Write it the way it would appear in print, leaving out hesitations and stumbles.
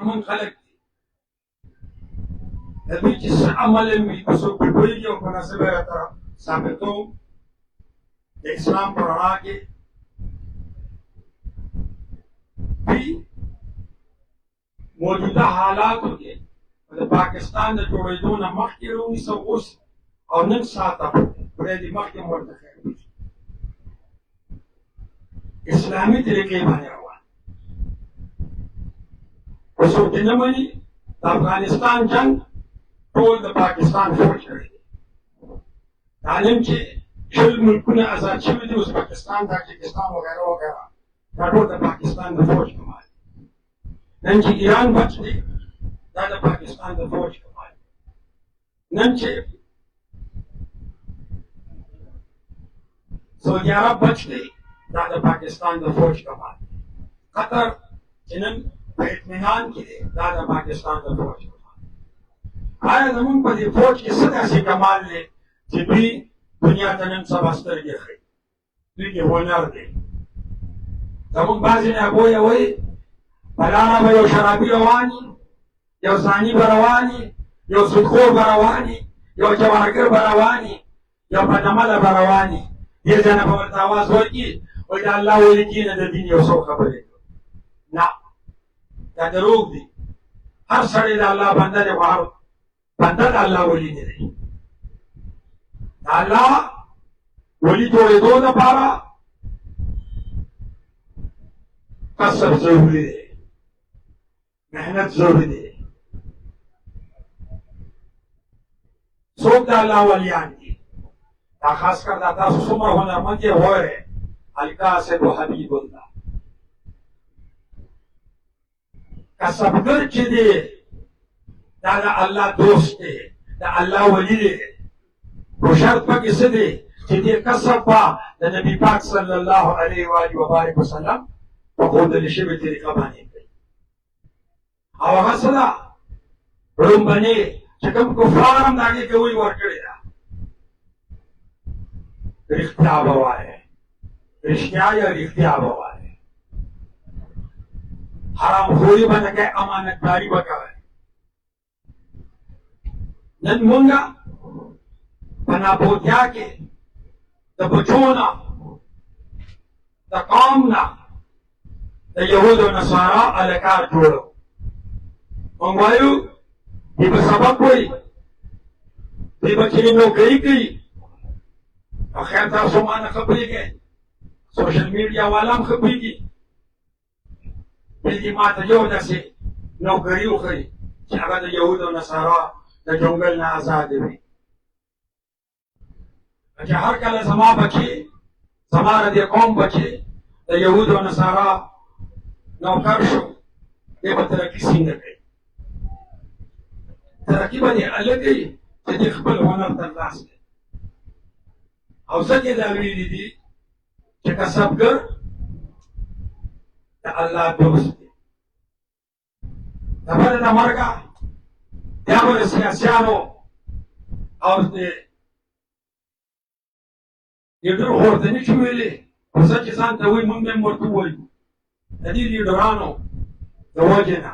من خلق دي د دوی چې څه عمل وي که څوک پرې پوهېږي او په مناسب یې راته ثابتوم د اسلام په رڼا کې دوی موجوده حالاتو کې د پاکستان د جوړېدو نه مخکې ونیسه اوس او نن ساعته خدای دې مخکې مو ورته خیر وکړي اسلامي طریقې باندې روان که څوک دې نه مني د افغانستان جنګ ټول د پاکستان فوج کړی دی تعلیم چې شل ملکونه آزاد شوي دي ازبکستان تاجکستان وغیره وغیره دا ټول د پاکستان د فوج کمال نن چې ایران بچ دی دا د پاکستان د فوج کمال نن چې سعودي عرب بچ دی دا د پاکستان د فوج کمال قطر چې نن په اطمینان کې دی دا د پاکستان د فوج کمال آیا زمونږ په دې فوج کې څه داسې کمال دی چې دوی دنیا ته نن سبا سترګې ښیي دوی کې هنر دی زمونږ بعضې نابویه وایي په لاره به یو شرابي روان وي یو زاني به روان وي یو سودخور به روان وي یو جواهرګر به روان وي یو بدعمله به روان وي دې ځای نه به ورته اواز ورکړي وایي د الله ولي کښېنه د دین یو څو خبرې نه دا دروغ دي هر سړی د الله بنده دی خو هر بنده د الله ولی نه دی د الله ولی جوړېدو دپاره کسب ضروري دی محنت ضروري دی څوک د الله ولیان دي دا خاص کر دا تاسو څومره هنرمند یې وایې الکاسب حبیب الله کسبګر چې دی دا د الله دوست دی د الله ولی دی خو شرط پکې څه دی چې دې کسب به د نبي پاک صلی الله علیه و آله وبارک وسلم په ښودلې شوې طریقه باندې کوي او هغه څه ده لومبنې چې کوم کفار هم د هغې ګوی ورکړې ده رښتیا به وایې رښتیا یا رښتیا به وایې حرامخوري به نه کوې امانتداري به کوئ نن مونږه په نابودیا کې د بچو نه د قوم نه د یهودو نصارا الکار جوړو مونږ وایو دوی به سبق وایي دوی به چې نوکري کوي او خیر تاسو ما نه خبرېږئ سوشل میډیا والا هم خبرېږي دوی دې ما ته یو داسې نوکري وښیي چې هغه د یهودو نصارا د جنګل نه آزاد وي چې هر کله زما بچي زما د دې قوم بچي د یهودو نصارا نوکر شو دی به ترقي څنګه کوي ترقي به دې هغه کوي چې دې خپل هنر ترلاسه کړي او ځکه دا ویلي دي چې کسبګر د الله دوست دی دپاره د مرګه بیا به د سیاسیانو او د لیډر ورته نه شي ویلې خو څه چې ځان ته وایي مونږ هم ورته ووایو د دې لیډرانو د وجې نه